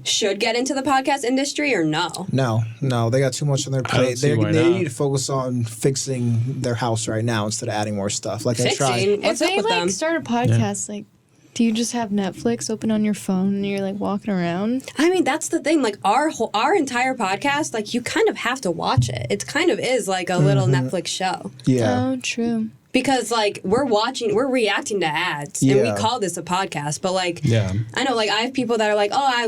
should get into the podcast industry or no? No, they got too much on their plate. They need to focus on fixing their house right now instead of adding more stuff. Like I tried. What's if up they with them? start a podcast, like, do you just have Netflix open on your phone and you're like walking around? I mean, that's the thing. Like our entire podcast, like you kind of have to watch it. It kind of is like a little Netflix show. Yeah. Oh, true. Because, like, we're reacting to ads, and we call this a podcast, but, like, I know, like, I have people that are like, oh, I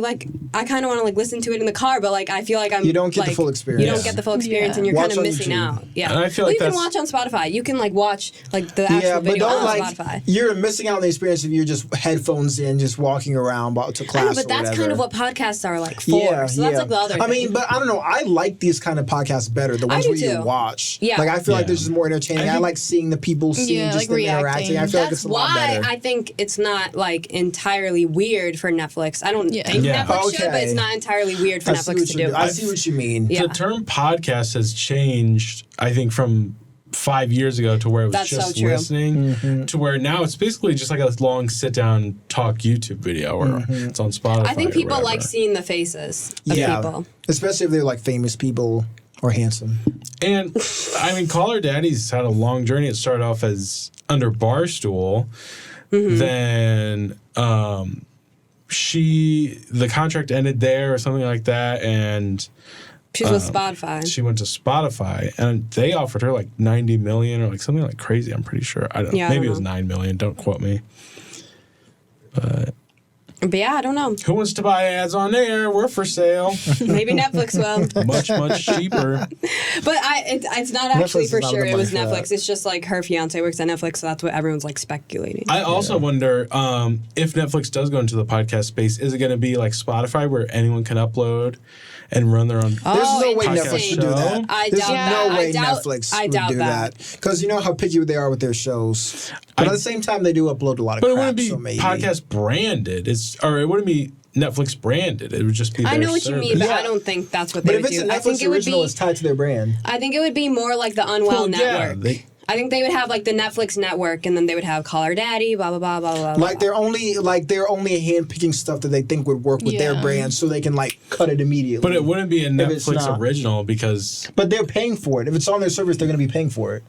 kind of want to, like, listen to it in the car, but, like, I feel like you don't get the full experience. You don't get the full experience, and you're kind of missing out. Yeah. And I feel like you can watch on Spotify. You can, like, watch, like, the actual but video don't, on like, Spotify. You're missing out on the experience if you're just headphones in, just walking around to class. I know, but that's kind of what podcasts are, like, for. So that's, like, the other thing. I mean, but I don't know. I like these kind of podcasts better, the ones where you watch. Yeah. Like, I feel like they're just more entertaining. I like seeing the people just interacting. I feel like it's a lot better. That's why I think it's not like entirely weird for Netflix. I don't think Netflix should, but it's not entirely weird for Netflix to do. I see what you mean. The term podcast has changed, I think, from 5 years ago to where it was just listening to where now it's basically just like a long sit down talk YouTube video or it's on Spotify. I think people like seeing the faces of people. Especially if they're like famous people or handsome. And I mean, Call Her Daddy's had a long journey. It started off as under Barstool. Then the contract ended there or something like that, and she was with Spotify. She went to Spotify, and they offered her like $90 million or like something like crazy. I'm pretty sure. I don't know. Maybe it was $9 million. Don't quote me. But yeah, I don't know. Who wants to buy ads on there? We're for sale. Maybe Netflix will. Much cheaper. But it's not actually Netflix for is not sure. the It was money for Netflix. It's just like her fiance works at Netflix, so that's what everyone's like speculating. I also wonder if Netflix does go into the podcast space, is it going to be like Spotify where anyone can upload and run their own? There's no way podcast Netflix should do that. I There's doubt that. no way I doubt Netflix would do that. Because you know how picky they are with their shows. But at the same time, they do upload a lot of crap. But it wouldn't be so maybe. podcast branded. It wouldn't be Netflix branded. It would just be their I know what service. you mean, but I don't think that's what they would do. But if it's a Netflix original, it's tied to their brand. I think it would be more like the Unwell Network. Yeah, I think they would have like the Netflix network, and then they would have Call Her Daddy, blah blah blah blah blah. Like they're only handpicking stuff that they think would work with their brand, so they can like cut it immediately. But it wouldn't be a Netflix original because. But they're paying for it. If it's on their service, they're going to be paying for it.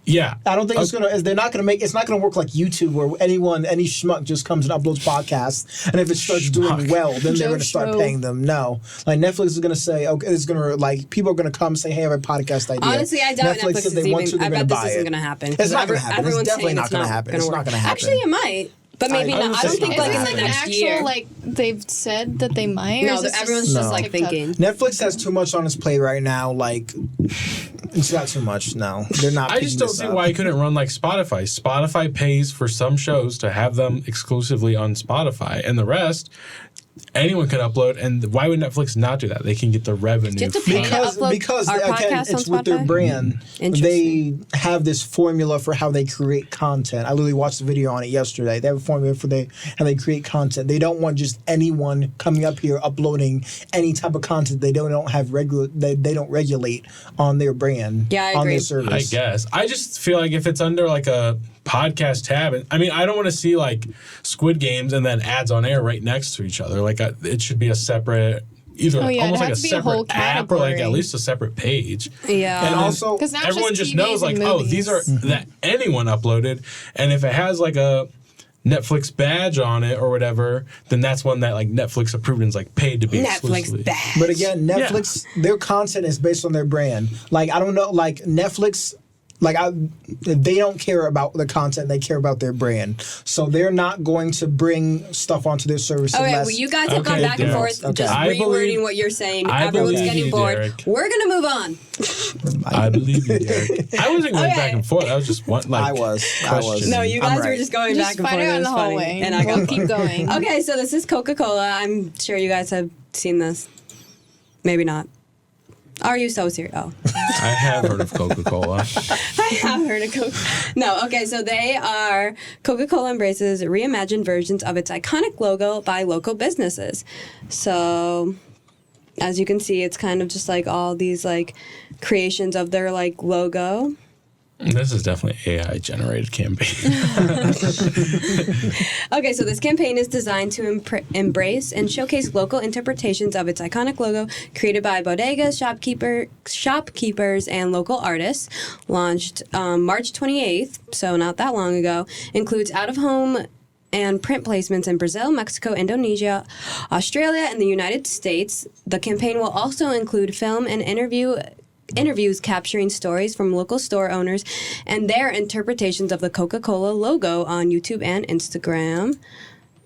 Yeah, I don't think it's gonna. They're not gonna make. It's not gonna work like YouTube, where any schmuck just comes and uploads podcasts, and if it starts doing well, then they're gonna start paying them. No, like Netflix is gonna say, okay, it's gonna like people are gonna come and say, hey, I have a podcast idea. Honestly, I doubt Netflix is even. I bet this isn't gonna happen. It's not gonna happen. It's definitely not gonna happen. It's not gonna happen. Actually, it might. But maybe I not. would I don't say think not. like in Is the this an next actual, year. like, they've said that they might? Or No, is this everyone's just like TikTok? thinking. Netflix has too much on its plate right now. Like, it's not too much. No, they're not. I just don't see why you couldn't run like Spotify. Spotify pays for some shows to have them exclusively on Spotify, and the rest anyone could upload. And why would Netflix not do that? They can get the revenue. Do you have to pay to upload because our again, podcast it's on with their Spotify? brand. They have this formula for how they create content. I literally watched the video on it yesterday. They have a formula for how they create content. They don't want just anyone coming up here uploading any type of content they don't have they don't regulate on their brand. Yeah, I on agree. their service. I guess. I just feel like if it's under like a podcast tab, I mean, I don't want to see like Squid Games and then ads on air right next to each other. Like it should be a separate, either Oh, yeah, almost it'd like a have to be a whole separate app or like at category. least a separate page. Yeah. And also, Because now it's everyone just TVs knows like, and oh, movies. these are that anyone uploaded, and if it has like a Netflix badge on it or whatever, then that's one that like Netflix approved and is like paid to be exclusively. Netflix bad. But again, Netflix, their content is based on their brand. Like, I don't know, like Netflix, like they don't care about the content, they care about their brand. So they're not going to bring stuff onto their service Okay, unless... well, you guys have gone Okay, back and Derrick. forth, Okay. just I rewording believe- what you're saying. I Everyone's believe getting you, bored. Derrick. We're gonna move on. I believe you, Derrick. I wasn't going Okay. back and forth. I was just one like I was. questioning. No, you I'm guys were right. just going Just back and find forth. it It in was the funny, hallway. and I got We'll keep going. Okay, so this is Coca-Cola. I'm sure you guys have seen this. Maybe not. Are you so serious? Oh. I have heard of Coca-Cola. I have heard of Coca. No, okay, so Coca-Cola embraces reimagined versions of its iconic logo by local businesses. So, as you can see, it's kind of just like all these like creations of their like logo. This is definitely AI generated campaign. Okay, so this campaign is designed to embrace and showcase local interpretations of its iconic logo created by bodegas, shopkeepers, and local artists. Launched March 28th, so not that long ago. Includes out-of-home and print placements in Brazil, Mexico, Indonesia, Australia, and the United States. The campaign will also include film and interviews capturing stories from local store owners and their interpretations of the Coca-Cola logo on YouTube and Instagram.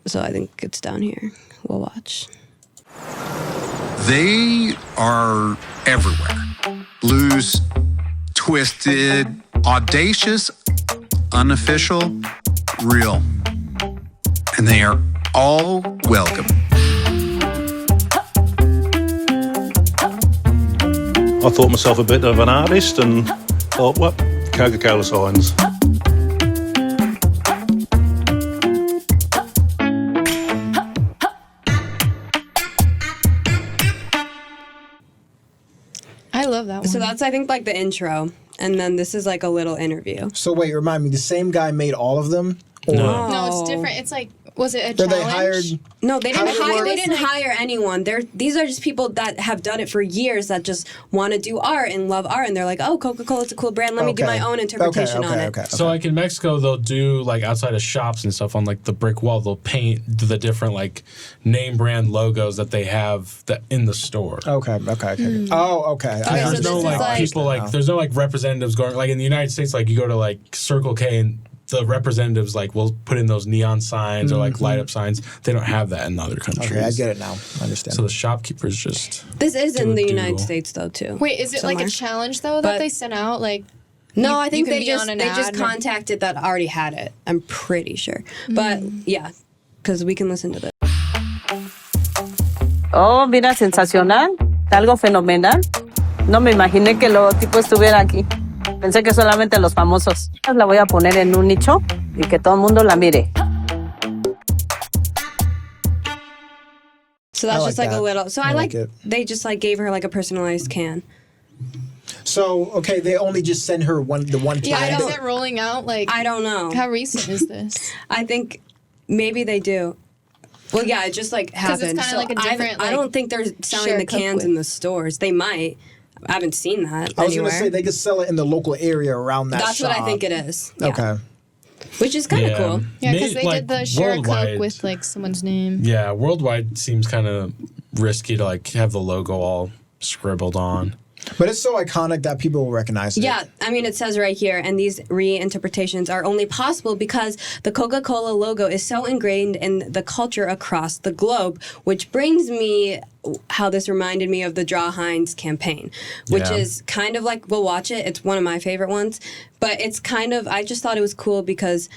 So I think it's down here. We'll watch. They are everywhere. Loose, twisted, audacious, unofficial, real. And they are all welcome. I thought myself a bit of an artist and thought, what? Coca-Cola signs. I love that one. So that's, I think, like the intro. And then this is like a little interview. So wait, remind me, the same guy made all of them? Or No, it's different. It's like, was it a Or challenge? they hired... No, they How didn't did it hire. work? They didn't hire anyone. These are just people that have done it for years that just want to do art and love art, and they're like, "Oh, Coca-Cola's a cool brand. Let me do my own interpretation on it." So like in Mexico, they'll do like outside of shops and stuff on like the brick wall, they'll paint the different like name brand logos that they have that in the store. Okay. Oh, okay. Okay, There's so no this is like like- people like there's no like representatives going like in the United States, like you go to like Circle K and the representatives like will put in those neon signs or like light up signs. They don't have that in other countries. Okay, I get it now. I understand. So the shopkeepers just This is do in a the do. United States though too. Wait, is it like somewhere. a challenge though that But- they sent out? Like, No, you- I think you can they be just on an they just ad. contacted that already had it. I'm pretty sure. But yeah, because we can listen to this. Oh, mira, sensacional. Algo fenomenal. No me imaginé que el logotipo estuviera aquí. Pensé que solamente los famosos. La voy a poner en un nicho y que todo el mundo la mire. So that's I just like like a that. little. So I I like like it. they just like gave her like a personalized can. So, okay, they only just send her the one time. yeah, is it rolling out? Like, I don't know. how recent is this? I think maybe they do. Well, yeah, it just like 'Cause it's happened. kinda like a different, I don't think they're selling share the cans cook in with. the stores. They might. I haven't seen that I was anywhere. going to say they could sell it in the local area around that That's shop. what I think it is. Yeah. Okay. Which is kind of Yeah. cool. Yeah, because May- they like, did the share a worldwide- cook with like someone's name. Yeah, worldwide seems kind of risky to like have the logo all scribbled on. But it's so iconic that people will recognize it. Yeah, I mean, it says right here, and these reinterpretations are only possible because the Coca-Cola logo is so ingrained in the culture across the globe, which brings me how this reminded me of the Draw Heinz campaign, which is kind of like, we'll watch it. It's one of my favorite ones. But it's kind of, I just thought it was cool because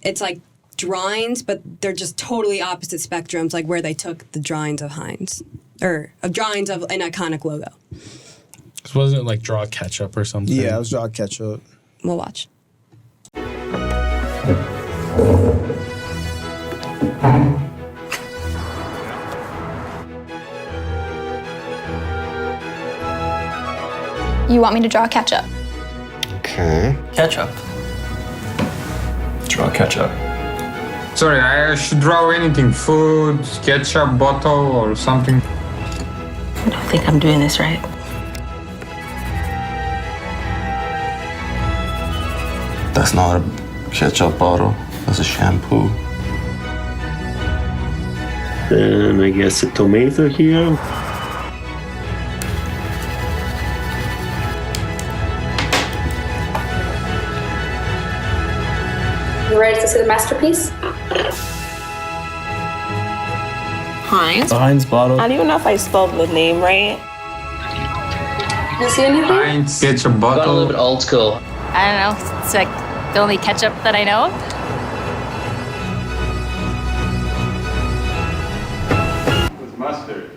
it's like drawings, but they're just totally opposite spectrums, like where they took the drawings of Heinz, or of drawings of an iconic logo. Wasn't it like Draw Ketchup or something? Yeah, it was Draw Ketchup. We'll watch. You want me to draw ketchup? Okay. Ketchup. Draw ketchup. Sorry, I should draw anything. Food, ketchup, bottle, or something. I don't think I'm doing this right. That's not a ketchup bottle. That's a shampoo. Then I guess a tomato here. You ready to see the masterpiece? Heinz? The Heinz bottle. I don't even know if I spelled the name right. You see anything? Heinz ketchup bottle. Got a little bit old school. I don't know. It's like the only ketchup that I know. It's mustard.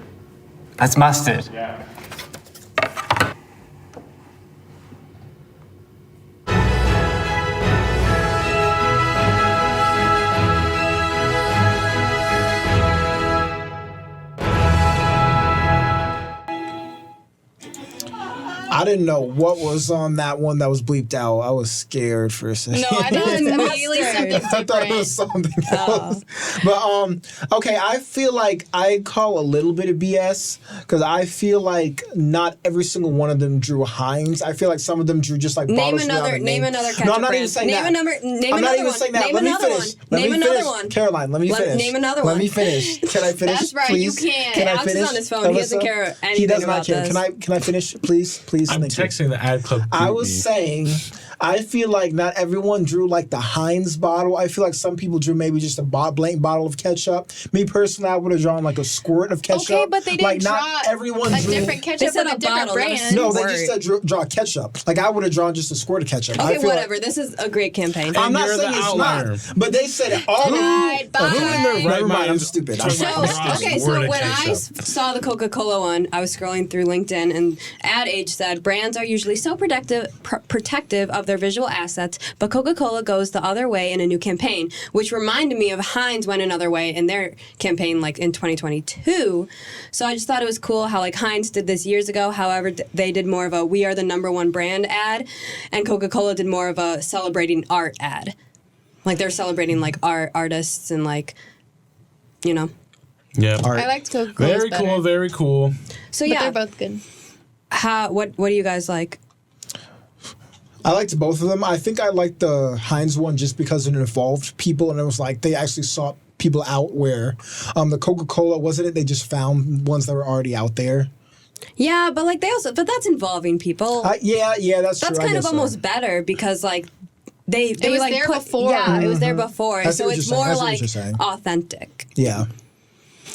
That's mustard. Yeah. I didn't know what was on that one that was bleeped out. I was scared for a second. No, I thought it was immediately something I thought it was something else. But okay, I feel like I call a little bit of BS because I feel like not every single one of them drew Heinz. I feel like some of them drew just like bottles without a name. Name another ketchup No, I'm not brand. even saying Name that. Name I'm another not even one. saying that. Name Let me another finish. one. Let Name me another finish. one. Caroline, let me finish. Name another Let one. me finish. Can I finish? That's right. Please? You can't. Can I Alex finish? is on his phone. He doesn't Alyssa? care anything He does not about care. this. Can I finish, please? Please. I'm Thank you. texting the ad club. I was saying, I feel like not everyone drew like the Heinz bottle. I feel like some people drew maybe just a blank bottle of ketchup. Me personally, I would have drawn like a squirt of ketchup. Okay, but they didn't like, draw not everyone a drew, different ketchup said with a a different bottle, brand. No, they just said draw ketchup. Like I would have drawn just a squirt of ketchup. I Okay, feel whatever. Like, This is a great campaign. I'm not you're saying the it's outlier. not, but they said it all. Right, bye. Who in their right Right mind? I'm mind stupid. took I'm the So, wrong okay, word so of when I ketchup. saw the Coca-Cola one, I was scrolling through LinkedIn, and Ad Age said brands are usually so protective of their visual assets, but Coca-Cola goes the other way in a new campaign, which reminded me of Heinz went another way in their campaign, like in 2022. So I just thought it was cool how like Heinz did this years ago. However, they did more of a "We are the #1 brand" ad, and Coca-Cola did more of a celebrating art ad. Like they're celebrating like artists and like, you know. Yeah. I liked Coca-Cola. Very cool. Very cool. So But yeah, they're both good. what do you guys like? I liked both of them. I think I liked the Heinz one just because it involved people, and it was like they actually sought people out. Where the Coca-Cola wasn't it? They just found ones that were already out there. Yeah, but like but that's involving people. Yeah, that's true. That's I kind guess of so. almost better because like they was like there before. Yeah, it was there before, I see so what it's you're saying. I more see what like you're saying. authentic. Yeah.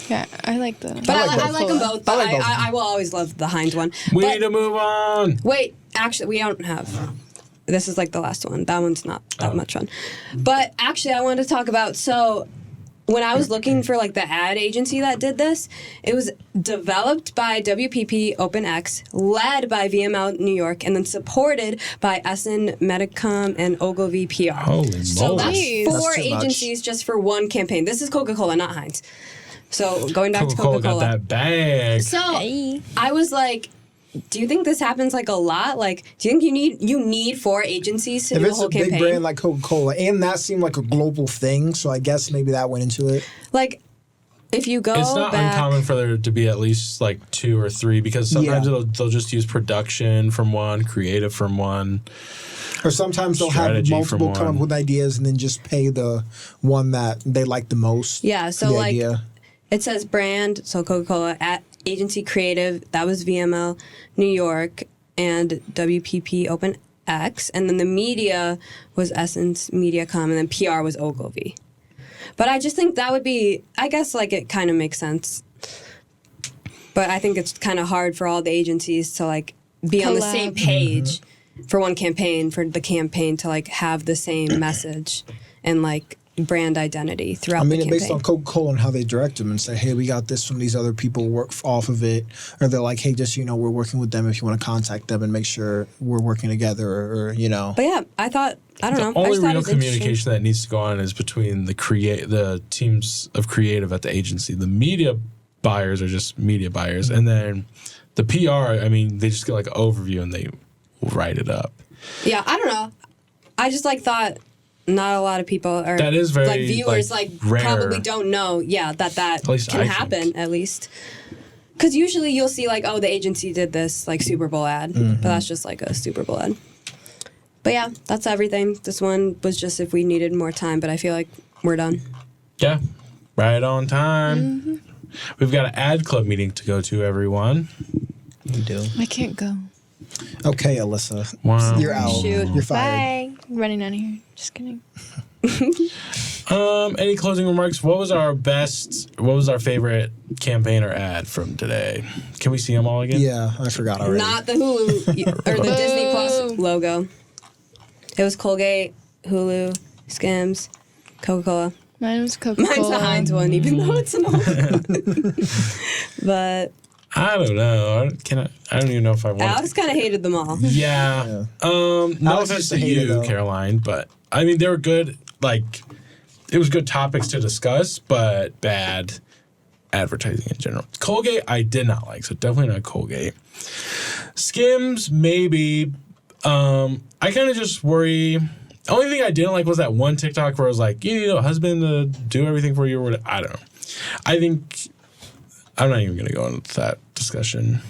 Yeah, I like them. But I like them both. But I like both of them. I will always love the Heinz one. We But need to move on. wait, actually, we don't have. This is like the last one. That one's not that much fun. But actually, I wanted to talk about when I was looking for like the ad agency that did this, it was developed by WPP OpenX, led by VML New York, and then supported by Essen Medicom and Ogilvy PR. Holy So moly. that's That's 4 too much. agencies just for one campaign. This is Coca-Cola, not Heinz. So going back to Coca-Cola got Coca-Cola. that bag. So I was like, do you think this happens like a lot? Like, do you think you need 4 agencies to If do a it's whole a big campaign? brand like Coca-Cola, and that seemed like a global thing, so I guess maybe that went into it. Like, if you go It's not back, uncommon for there to be at least like 2 or 3 because sometimes they'll just use production from one, creative from one. Or sometimes they'll have Strategy multiple from come up one. with ideas and then just pay the one that they like the most. yeah. So the like, idea. it says brand, so Coca-Cola at agency creative. That was VML New York. and WPP Open X, and then the media was Essence MediaCom, and then PR was Ogilvy. But I just think that would be, I guess, like, it kind of makes sense. But I think it's kind of hard for all the agencies to, like, be on the same page for one campaign, for the campaign to, like, have the same message and, like, brand identity throughout the campaign. Based on Coca-Cola and how they direct them and say, hey, we got this from these other people, work off of it. Or they're like, hey, just, we're working with them if you want to contact them and make sure we're working together or. But yeah, I don't know. The only real communication that needs to go on is between the teams of creative at the agency. The media buyers are just media buyers. And then the PR, they just get like an overview and they write it up. Yeah, I don't know. I just thought not a lot of people are, that is very, viewers rare. probably don't know that can happen at least. Because usually you'll see the agency did this Super Bowl ad, but that's just a Super Bowl ad. But yeah, that's everything. This one was just if we needed more time, but I feel like we're done. Yeah, right on time. We've got an ad club meeting to go to, everyone. You do. I can't go. Okay, Alissa. Wow. You're out. Shoot. You're fired. Bye. I'm running out of here. Just kidding. Any closing remarks? What was our favorite campaign or ad from today? Can we see them all again? Yeah, I forgot already. Not the Hulu or the Disney Plus logo. It was Colgate, Hulu, Skims, Coca-Cola. Mine was Coca-Cola. Mine's the Heinz one, even though it's an old one. But I don't know. I don't even know if I want. Alex kind of hated them all. Yeah. No offense to you, Caroline, but they were good. It was good topics to discuss, but bad advertising in general. Colgate, I did not like, so definitely not Colgate. Skims, maybe. I kind of just worry. The only thing I didn't like was that one TikTok where I was like, you need a husband to do everything for you or whatever. I don't know. I think I'm not even going to go into that discussion.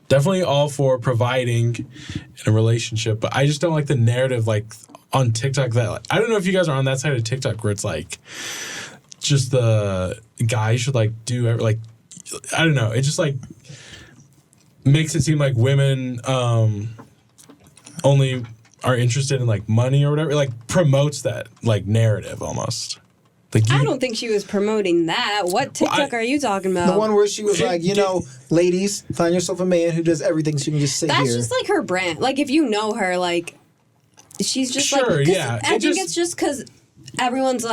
Definitely all for providing in a relationship, but I just don't like the narrative on TikTok that I don't know if you guys are on that side of TikTok where it's just the guy should do I don't know. It just makes it seem like women only are interested in money or whatever. It promotes that narrative almost. I don't think she was promoting that. What TikTok are you talking about? The one where she was ladies, find yourself a man who does everything so you can just sit here. That's just her brand. If you know her, she's just sure, yeah. I think it's just because everyone's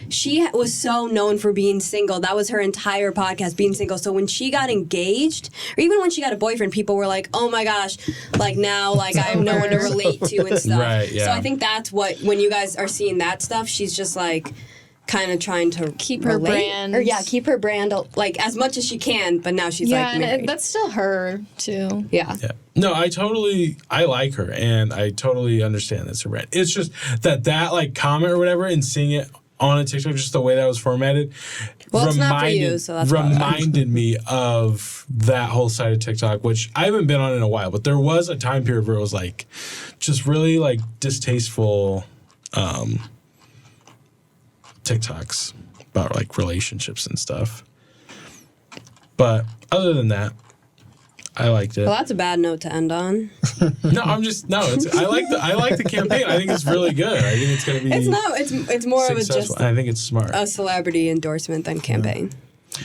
she was so known for being single. That was her entire podcast, being single. So when she got engaged, or even when she got a boyfriend, people were like, oh my gosh, now, I have no one to relate to and stuff. Right, yeah. So I think that's what, when you guys are seeing that stuff, she's just kind of trying to keep her brand. Or keep her brand as much as she can, but now she's married. And that's still her too. Yeah. No, I like her and I totally understand that's her brand. It's just that comment or whatever and seeing it on a TikTok, just the way that was formatted, it's not for you, so that's reminded me of that whole side of TikTok, which I haven't been on in a while, but there was a time period where it was just really distasteful TikToks about relationships and stuff. But other than that, I liked it. Well, that's a bad note to end on. No, I like the campaign. I think it's really good. I think it's going to be. It's more successful. Of just. I think it's smart. A celebrity endorsement than campaign.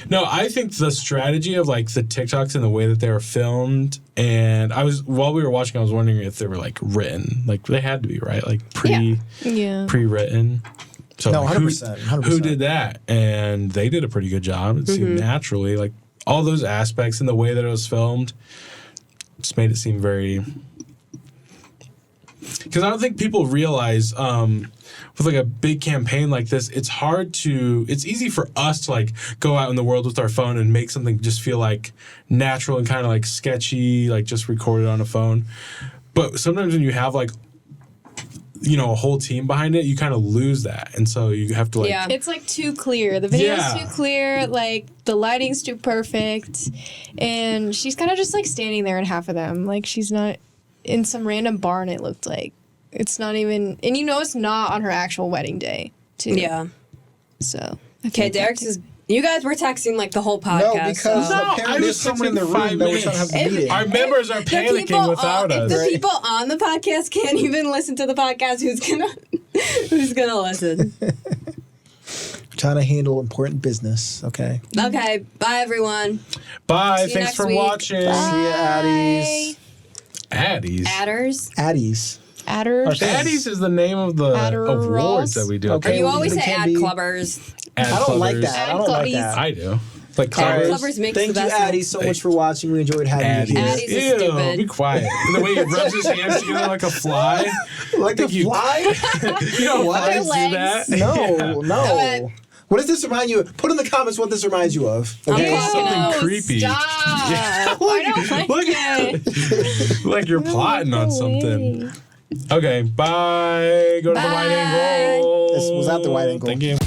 No, I think the strategy of the TikToks and the way that they were filmed, and while we were watching, I was wondering if they were written. They had to be, right? Pre-written. So no, 100%. Who did that? And they did a pretty good job. It seemed naturally. All those aspects and the way that it was filmed just made it seem very... Because I don't think people realize with a big campaign like this, it's easy for us to go out in the world with our phone and make something just feel natural and kind of sketchy, just recorded on a phone. But sometimes when you have a whole team behind it, you kind of lose that. And so you have to it's too clear. The video's too clear, the lighting's too perfect. And she's kind of just standing there in half of them. She's not in some random barn, it looked like. It's not even, and it's not on her actual wedding day, too. Yeah. So. Okay, Derrick's You guys were texting like the whole podcast. No, because No, I apparently was there's someone in the texting room 5 that we're trying to have minutes. the meeting. Our members are panicking without us. If the people on the podcast can't even listen to the podcast, who's gonna listen? Trying to handle important business. Okay. Okay. Bye, everyone. Bye. See you Thanks next for week. watching. See ya, Addies. Addies. Adders. Addies. Adders. Addies is the name of the Adderalls. awards that we do. Okay. You always They say can ad be- clubbers. Ad I don't like clubbers. that. I don't like that. I do. Like All right. clubbers. Clubbers makes Thank the you, best Addie, sense. so much for watching. We enjoyed having you here. Addies is Ew, stupid. be quiet. And the way he rubs his hands together like a fly. Like a fly? You know What? flies do that? No, no. Okay. What does this remind you of? Put in the comments what this reminds you of. Okay, Oh, something creepy. Stop. I don't like it. Like you're plotting on something. Okay, bye. Go to the wide angle. This was at the wide angle. Thank you.